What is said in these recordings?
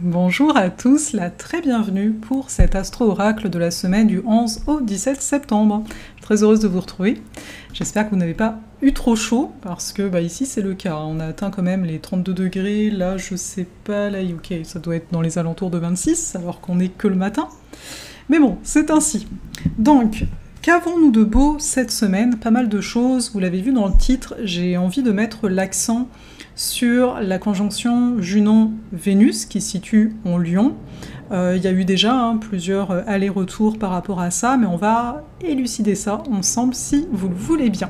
Bonjour à tous, la très bienvenue pour cet astro-oracle de la semaine du 11 au 17 septembre. Très heureuse de vous retrouver. J'espère que vous n'avez pas eu trop chaud, parce que ici c'est le cas. On a atteint quand même les 32 degrés, là je sais pas, là ok, ça doit être dans les alentours de 26, alors qu'on n'est que le matin. Mais bon, c'est ainsi. Donc, qu'avons-nous de beau cette semaine? Pas mal de choses, vous l'avez vu dans le titre, j'ai envie de mettre l'accent sur la conjonction Junon-Vénus qui se situe en Lion. Il y a eu déjà plusieurs allers-retours par rapport à ça, mais on va élucider ça ensemble si vous le voulez bien.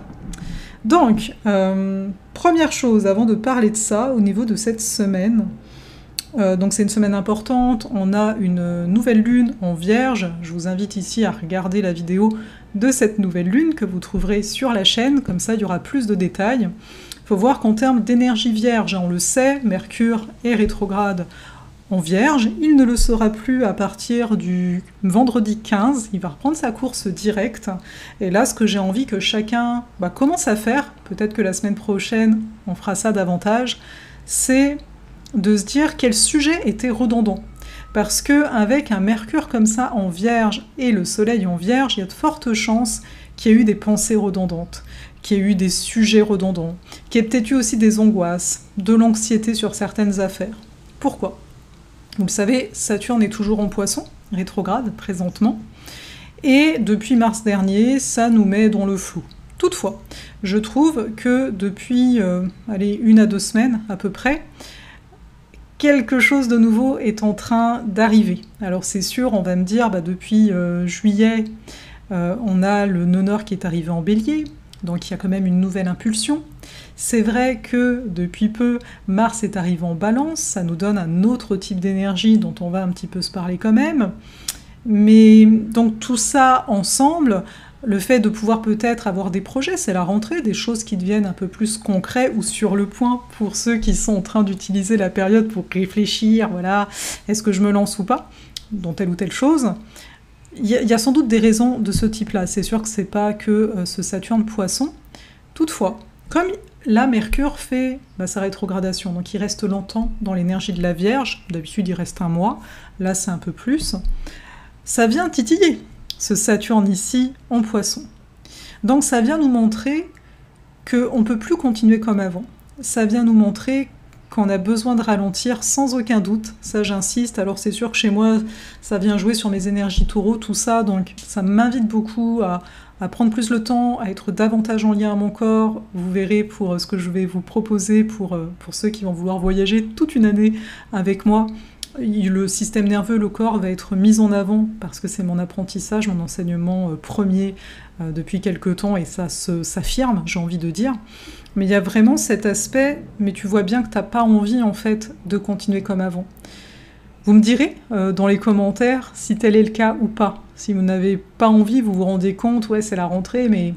Donc, première chose, avant de parler de ça, au niveau de cette semaine, donc c'est une semaine importante, on a une nouvelle lune en Vierge, je vous invite ici à regarder la vidéo de cette nouvelle lune que vous trouverez sur la chaîne, comme ça il y aura plus de détails. Il faut voir qu'en termes d'énergie vierge, on le sait, Mercure est rétrograde en Vierge, il ne le sera plus à partir du vendredi 15, il va reprendre sa course directe, et là ce que j'ai envie que chacun commence à faire, peut-être que la semaine prochaine on fera ça davantage, c'est de se dire quel sujet était redondant. Parce que avec un Mercure comme ça en Vierge et le Soleil en Vierge, il y a de fortes chances qu'il y ait eu des pensées redondantes, qu'il y ait eu des sujets redondants, qu'il y ait peut-être eu aussi des angoisses, de l'anxiété sur certaines affaires. Pourquoi? Vous le savez, Saturne est toujours en Poisson, rétrograde présentement, et depuis mars dernier, ça nous met dans le flou. Toutefois, je trouve que depuis 1 à 2 semaines à peu près, quelque chose de nouveau est en train d'arriver. Alors c'est sûr, on va me dire, depuis juillet, on a le nœud nord qui est arrivé en Bélier, donc il y a quand même une nouvelle impulsion. C'est vrai que depuis peu, Mars est arrivé en Balance, ça nous donne un autre type d'énergie dont on va un petit peu se parler quand même. Mais donc tout ça ensemble, le fait de pouvoir peut-être avoir des projets, c'est la rentrée, des choses qui deviennent un peu plus concrets ou sur le point pour ceux qui sont en train d'utiliser la période pour réfléchir, voilà, est-ce que je me lance ou pas, dans telle ou telle chose. Il y a sans doute des raisons de ce type-là, c'est sûr que c'est pas que ce Saturne Poisson. Toutefois, comme là Mercure fait sa rétrogradation, donc il reste longtemps dans l'énergie de la Vierge, d'habitude il reste un mois, là c'est un peu plus, ça vient titiller ce Saturne ici en Poisson. Donc ça vient nous montrer qu'on ne peut plus continuer comme avant, ça vient nous montrer qu'on a besoin de ralentir sans aucun doute, ça j'insiste, alors c'est sûr que chez moi ça vient jouer sur mes énergies taureaux, tout ça, donc ça m'invite beaucoup à prendre plus le temps, à être davantage en lien à mon corps. Vous verrez pour ce que je vais vous proposer pour ceux qui vont vouloir voyager toute une année avec moi. Le système nerveux, le corps va être mis en avant parce que c'est mon apprentissage, mon enseignement premier depuis quelques temps et ça s'affirme, j'ai envie de dire. Mais il y a vraiment cet aspect, mais tu vois bien que tu n'as pas envie en fait de continuer comme avant. Vous me direz dans les commentaires si tel est le cas ou pas. Si vous n'avez pas envie, vous vous rendez compte, ouais c'est la rentrée, mais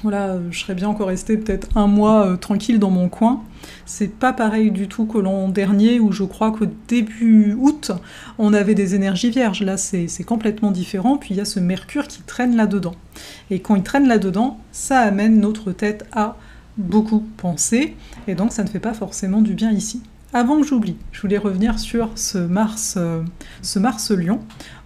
voilà, je serais bien encore restée peut-être un mois tranquille dans mon coin. C'est pas pareil du tout que l'an dernier où je crois qu'au début août, on avait des énergies vierges. Là c'est complètement différent, puis il y a ce Mercure qui traîne là-dedans. Et quand il traîne là-dedans, ça amène notre tête à beaucoup penser, et donc ça ne fait pas forcément du bien ici. Avant que j'oublie, je voulais revenir sur ce Mars Lion.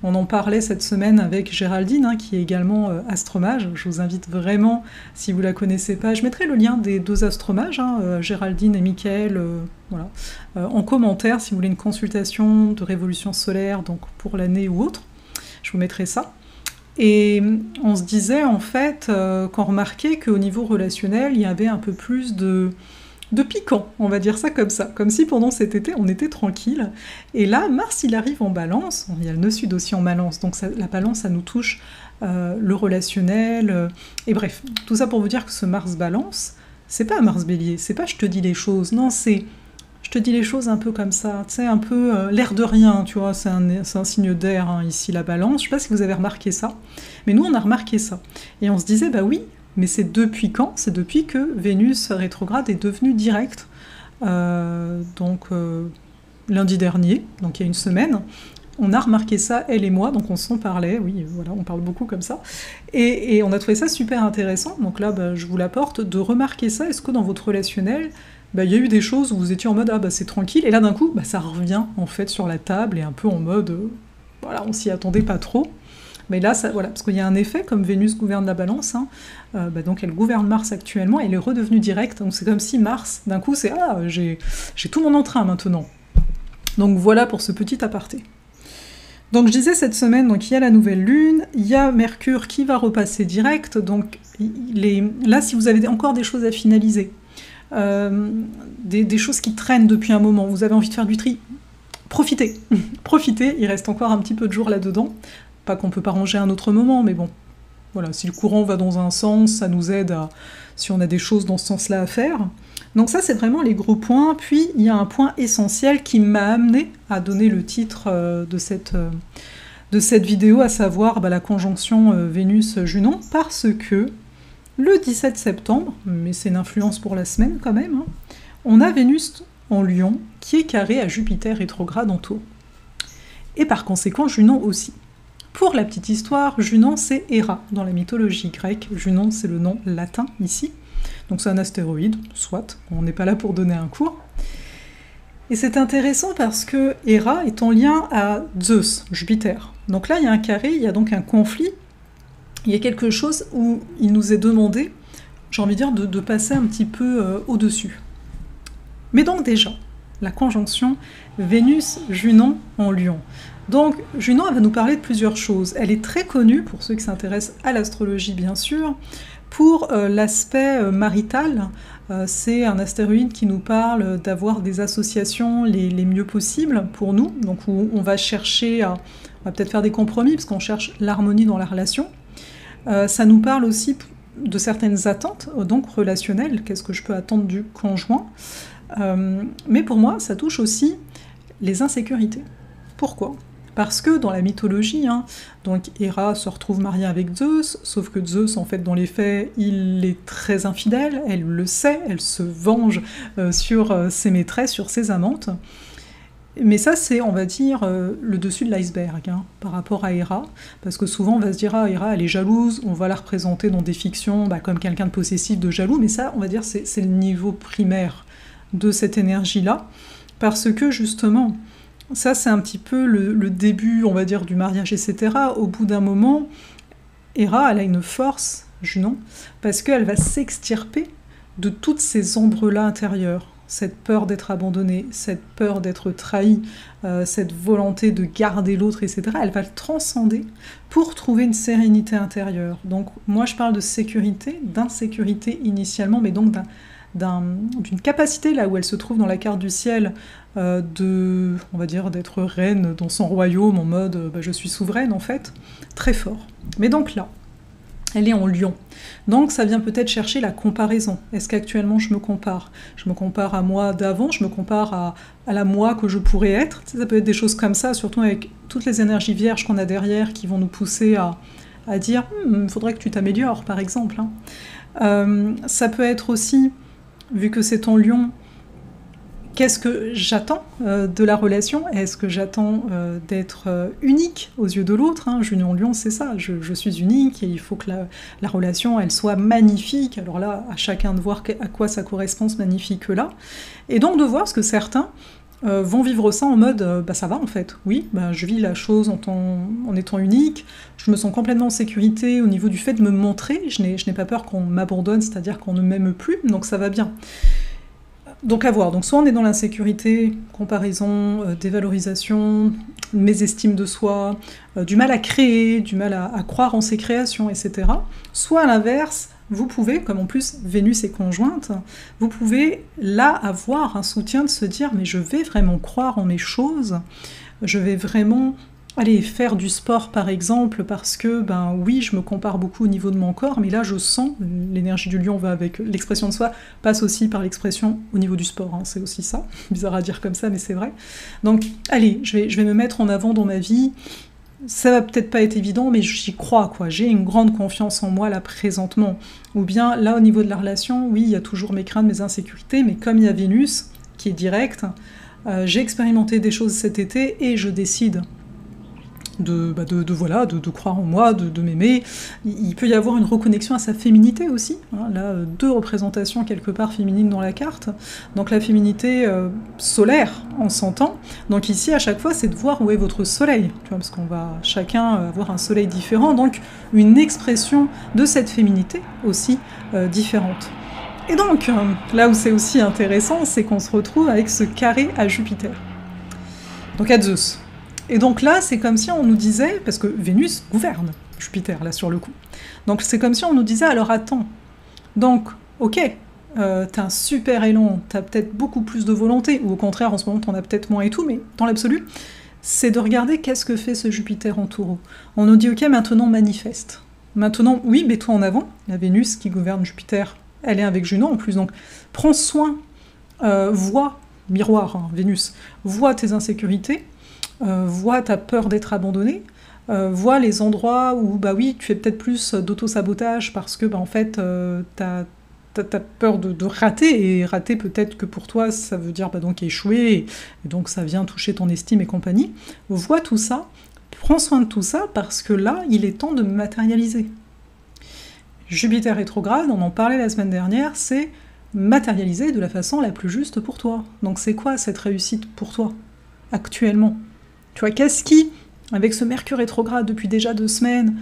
On en parlait cette semaine avec Géraldine, qui est également astromage. Je vous invite vraiment, si vous la connaissez pas, je mettrai le lien des 2 astromages, Géraldine et Mickaël, voilà, en commentaire si vous voulez une consultation de révolution solaire, donc pour l'année ou autre. Je vous mettrai ça. Et on se disait en fait qu'on remarquait qu'au niveau relationnel, il y avait un peu plus de piquant, on va dire ça, comme si pendant cet été on était tranquille, et là Mars il arrive en Balance, il y a le nœud sud aussi en Balance, donc la Balance ça nous touche le relationnel, et bref, tout ça pour vous dire que ce Mars Balance, c'est pas un Mars Bélier, c'est pas je te dis les choses, non c'est je te dis les choses un peu comme ça, tu sais, un peu l'air de rien, tu vois, c'est un signe d'air ici la Balance, je sais pas si vous avez remarqué ça, mais nous on a remarqué ça, et on se disait oui, mais c'est depuis quand? C'est depuis que Vénus rétrograde est devenue directe, donc lundi dernier, donc il y a une semaine, on a remarqué ça, elle et moi, donc on s'en parlait, oui, voilà, on parle beaucoup comme ça, et on a trouvé ça super intéressant, donc là je vous l'apporte, de remarquer ça, est-ce que dans votre relationnel, bah, y a eu des choses où vous étiez en mode « Ah bah c'est tranquille », et là d'un coup, bah, ça revient en fait sur la table, et un peu en mode voilà, on s'y attendait pas trop. Mais là, ça, voilà, parce qu'il y a un effet, comme Vénus gouverne la balance, hein, bah donc elle gouverne Mars actuellement, elle est redevenue directe, donc c'est comme si Mars, d'un coup, c'est « Ah, j'ai tout mon entrain maintenant ». Donc voilà pour ce petit aparté. Donc je disais cette semaine, donc il y a la nouvelle lune, il y a Mercure qui va repasser direct, donc là si vous avez encore des choses à finaliser, des choses qui traînent depuis un moment, vous avez envie de faire du tri, profitez, profitez, il reste encore un petit peu de jours là-dedans, pas qu'on peut pas ranger à un autre moment, mais bon, voilà, si le courant va dans un sens, ça nous aide si on a des choses dans ce sens-là à faire. Donc ça, c'est vraiment les gros points. Puis, il y a un point essentiel qui m'a amené à donner le titre de cette vidéo, à savoir la conjonction Vénus-Junon, parce que le 17 septembre, mais c'est une influence pour la semaine quand même, hein, on a Vénus en Lion, qui est carré à Jupiter rétrograde en Taureau. Et par conséquent, Junon aussi. Pour la petite histoire, Junon, c'est Héra dans la mythologie grecque. Junon, c'est le nom latin ici. Donc c'est un astéroïde, soit, on n'est pas là pour donner un cours. Et c'est intéressant parce que Héra est en lien à Zeus, Jupiter. Donc là, il y a un carré, il y a donc un conflit, il y a quelque chose où il nous est demandé, j'ai envie de dire, de passer un petit peu au-dessus. Mais donc déjà, la conjonction Vénus-Junon en Lion. Donc, Junon, elle va nous parler de plusieurs choses. Elle est très connue, pour ceux qui s'intéressent à l'astrologie, bien sûr, pour l'aspect marital. C'est un astéroïde qui nous parle d'avoir des associations les mieux possibles pour nous, donc où on va chercher on va peut-être faire des compromis, parce qu'on cherche l'harmonie dans la relation. Ça nous parle aussi de certaines attentes, donc relationnelles, qu'est-ce que je peux attendre du conjoint. Mais pour moi, ça touche aussi les insécurités. Pourquoi ? Parce que dans la mythologie, hein, donc Héra se retrouve mariée avec Zeus, sauf que Zeus, en fait, dans les faits, il est très infidèle, elle le sait, elle se venge sur ses maîtresses, sur ses amantes. Mais ça, c'est, on va dire, le dessus de l'iceberg, hein, par rapport à Héra, parce que souvent, on va se dire, ah, Héra, elle est jalouse, on va la représenter dans des fictions comme quelqu'un de possessif, de jaloux, mais ça, on va dire, c'est le niveau primaire de cette énergie-là, parce que, justement, ça, c'est un petit peu le début, on va dire, du mariage, etc. Au bout d'un moment, Héra, elle a une force, Junon, parce qu'elle va s'extirper de toutes ces ombres-là intérieures. Cette peur d'être abandonnée, cette peur d'être trahie, cette volonté de garder l'autre, etc. Elle va le transcender pour trouver une sérénité intérieure. Donc, moi, je parle de sécurité, d'insécurité initialement, mais donc d'une capacité, là où elle se trouve dans la carte du ciel, on va dire, d'être reine dans son royaume, en mode je suis souveraine, en fait, très fort. Mais donc là, elle est en Lion. Donc ça vient peut-être chercher la comparaison. Est-ce qu'actuellement je me compare ? Je me compare à moi d'avant, je me compare à la moi que je pourrais être. Ça peut être des choses comme ça, surtout avec toutes les énergies vierges qu'on a derrière qui vont nous pousser à dire « faudrait que tu t'améliores », par exemple. Hein. Ça peut être aussi, vu que c'est en Lion, qu'est-ce que j'attends de la relation ? Est-ce que j'attends d'être unique aux yeux de l'autre, hein ? Junon Lion, c'est ça, je suis unique et il faut que la relation, elle soit magnifique. Alors là, à chacun de voir à quoi ça correspond ce magnifique-là. Et donc de voir ce que certains vont vivre ça en mode ça va en fait, oui, je vis la chose en étant unique, je me sens complètement en sécurité au niveau du fait de me montrer, je n'ai pas peur qu'on m'abandonne, c'est-à-dire qu'on ne m'aime plus, donc ça va bien. Donc à voir, donc soit on est dans l'insécurité, comparaison, dévalorisation, mésestime de soi, du mal à créer, du mal à croire en ses créations, etc. Soit à l'inverse, vous pouvez, comme en plus Vénus est conjointe, vous pouvez là avoir un soutien de se dire mais je vais vraiment croire en mes choses, je vais vraiment aller faire du sport par exemple parce que oui je me compare beaucoup au niveau de mon corps mais là je sens, l'énergie du lion va avec l'expression de soi, passe aussi par l'expression au niveau du sport, hein, c'est aussi ça, bizarre à dire comme ça mais c'est vrai. Donc allez, je vais me mettre en avant dans ma vie. Ça va peut-être pas être évident, mais j'y crois, quoi. J'ai une grande confiance en moi, là, présentement. Ou bien, là, au niveau de la relation, oui, il y a toujours mes craintes, mes insécurités, mais comme il y a Vénus, qui est directe, j'ai expérimenté des choses cet été, et je décide voilà, de croire en moi, de m'aimer. Il peut y avoir une reconnexion à sa féminité aussi. Hein. Là, 2 représentations quelque part féminines dans la carte. Donc la féminité solaire, on s'entend. Donc ici, à chaque fois, c'est de voir où est votre soleil. Tu vois, parce qu'on va chacun avoir un soleil différent. Donc une expression de cette féminité aussi différente. Et donc, là où c'est aussi intéressant, c'est qu'on se retrouve avec ce carré à Jupiter. Donc à Zeus. Et donc là, c'est comme si on nous disait, parce que Vénus gouverne Jupiter, là, sur le coup. Donc c'est comme si on nous disait, alors attends, donc, ok, t'as un super élan, t'as peut-être beaucoup plus de volonté, ou au contraire, en ce moment, t'en as peut-être moins et tout, mais dans l'absolu, c'est de regarder qu'est-ce que fait ce Jupiter en taureau. On nous dit, ok, maintenant manifeste. Maintenant, oui, mets-toi en avant, la Vénus qui gouverne Jupiter, elle est avec Junon en plus, donc prends soin, vois, miroir, hein, Vénus, vois tes insécurités, vois ta peur d'être abandonné, vois les endroits où, bah oui, tu fais peut-être plus d'auto-sabotage parce que, bah en fait, t'as peur de rater, et rater peut-être que pour toi, ça veut dire bah, donc échouer, et donc ça vient toucher ton estime et compagnie. Vois tout ça, prends soin de tout ça, parce que là, il est temps de matérialiser. Jupiter rétrograde, on en parlait la semaine dernière, c'est matérialiser de la façon la plus juste pour toi. Donc c'est quoi cette réussite pour toi, actuellement? Tu vois, qu'est-ce qui, avec ce Mercure rétrograde depuis déjà 2 semaines,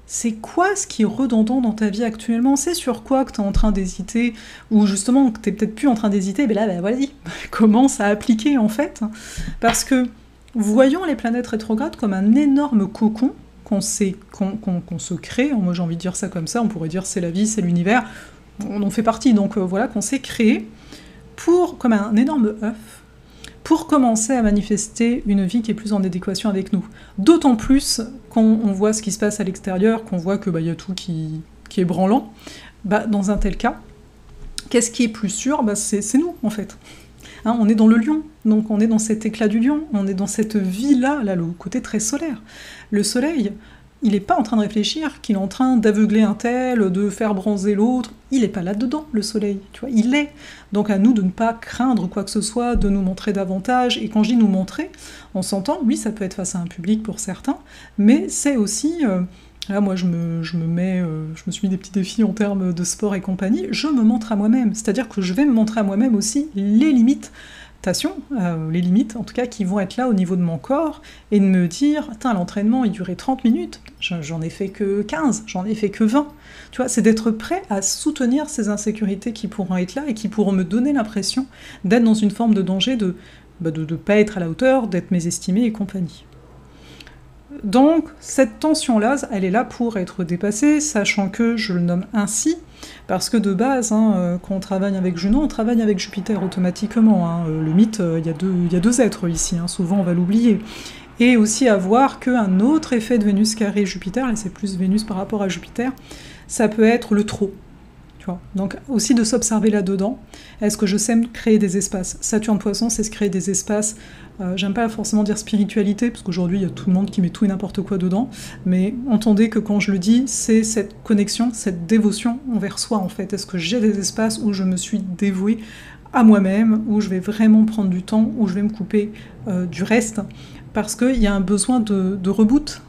c'est quoi ce qui est redondant dans ta vie actuellement? C'est sur quoi que tu es en train d'hésiter? Ou justement, que tu n'es peut-être plus en train d'hésiter, mais là, bah, vas-y, commence à appliquer en fait. Parce que voyons les planètes rétrogrades comme un énorme cocon qu'on se crée, moi j'ai envie de dire ça comme ça, on pourrait dire c'est la vie, c'est l'univers, on en fait partie, donc voilà, qu'on s'est créé pour, comme un énorme œuf, pour commencer à manifester une vie qui est plus en adéquation avec nous. D'autant plus quand on voit ce qui se passe à l'extérieur, qu'on voit que y a tout qui est branlant, dans un tel cas, qu'est-ce qui est plus sûr? C'est nous, en fait. Hein, on est dans le lion, donc on est dans cet éclat du lion, on est dans cette vie-là, là, le côté très solaire. Le soleil, il n'est pas en train de réfléchir qu'il est en train d'aveugler un tel, de faire bronzer l'autre, il n'est pas là-dedans, le soleil, tu vois, il est. Donc à nous de ne pas craindre quoi que ce soit, de nous montrer davantage, et quand je dis nous montrer, on s'entend, oui, ça peut être face à un public pour certains, mais c'est aussi... Là, moi, je me suis mis des petits défis en termes de sport et compagnie, je me montre à moi-même, c'est-à-dire que je vais me montrer à moi-même aussi les limitations, les limites, en tout cas, qui vont être là au niveau de mon corps, et de me dire, l'entraînement, il durait 30 minutes, j'en ai fait que 15, j'en ai fait que 20, tu vois, c'est d'être prêt à soutenir ces insécurités qui pourront être là, et qui pourront me donner l'impression d'être dans une forme de danger, de pas être à la hauteur, d'être mésestimé et compagnie. Donc, cette tension-là, elle est là pour être dépassée, sachant que je le nomme ainsi, parce que de base, quand on travaille avec Junon, on travaille avec Jupiter automatiquement. Le mythe, il y a deux êtres ici, souvent on va l'oublier. Et aussi à voir qu'un autre effet de Vénus carré Jupiter, là c'est plus Vénus par rapport à Jupiter, ça peut être le trop. Tu vois. Donc aussi de s'observer là-dedans. Est-ce que je sais créer des espaces? Saturne Poisson, c'est se créer des espaces. J'aime pas forcément dire spiritualité, parce qu'aujourd'hui il y a tout le monde qui met tout et n'importe quoi dedans, mais entendez que quand je le dis, c'est cette connexion, cette dévotion envers soi en fait. Est-ce que j'ai des espaces où je me suis dévouée à moi-même, où je vais vraiment prendre du temps, où je vais me couper du reste, parce qu'il y a un besoin de reboot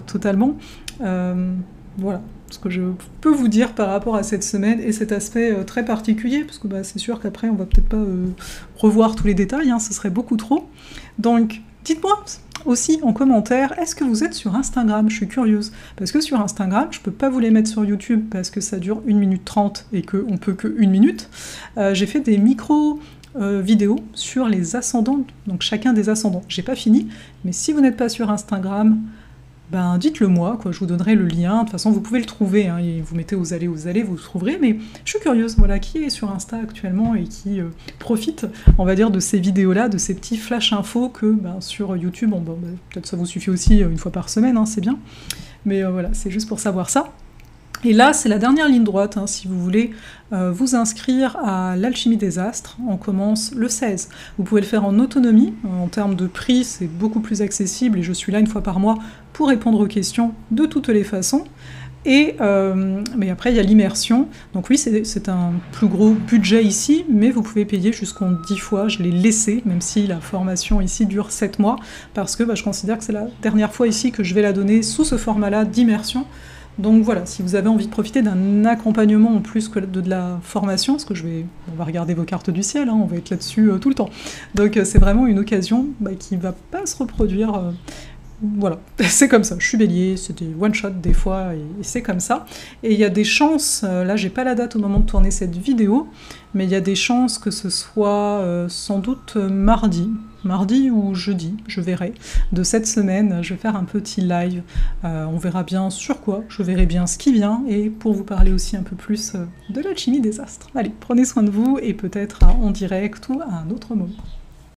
totalement. Voilà ce que je peux vous dire par rapport à cette semaine et cet aspect très particulier, parce que c'est sûr qu'après on va peut-être pas revoir tous les détails, ce serait beaucoup trop. Donc dites-moi aussi en commentaire, est-ce que vous êtes sur Instagram? Je suis curieuse, parce que sur Instagram, je peux pas vous les mettre sur YouTube, parce que ça dure 1 minute 30 et qu'on peut que 1 minute. J'ai fait des micros vidéos sur les ascendants, donc chacun des ascendants. J'ai pas fini, mais si vous n'êtes pas sur Instagram, dites-le moi, je vous donnerai le lien, de toute façon vous pouvez le trouver, et vous mettez aux allées, vous le trouverez, mais je suis curieuse, voilà, qui est sur Insta actuellement et qui profite, on va dire, de ces vidéos-là, de ces petits flash infos que sur YouTube, peut-être ça vous suffit aussi 1 fois par semaine, c'est bien, mais voilà, c'est juste pour savoir ça. Et là, c'est la dernière ligne droite, si vous voulez vous inscrire à l'Alchimie des Astres, on commence le 16. Vous pouvez le faire en autonomie, en termes de prix, c'est beaucoup plus accessible, et je suis là 1 fois par mois pour répondre aux questions de toutes les façons. Mais après, il y a l'immersion. Donc oui, c'est un plus gros budget ici, mais vous pouvez payer jusqu'en 10 fois. Je l'ai laissé, même si la formation ici dure 7 mois, parce que je considère que c'est la dernière fois ici que je vais la donner sous ce format-là d'immersion. Donc voilà, si vous avez envie de profiter d'un accompagnement en plus que de la formation, parce que on va regarder vos cartes du ciel, hein, on va être là-dessus tout le temps. Donc c'est vraiment une occasion qui ne va pas se reproduire. Voilà, c'est comme ça, je suis bélier, c'est des one-shot des fois, et c'est comme ça. Et il y a des chances, là j'ai pas la date au moment de tourner cette vidéo, mais il y a des chances que ce soit sans doute mardi ou jeudi, je verrai, de cette semaine, je vais faire un petit live, on verra bien sur quoi, je verrai bien ce qui vient, et pour vous parler aussi un peu plus de l'alchimie des astres. Allez, prenez soin de vous, et peut-être en direct ou à un autre moment.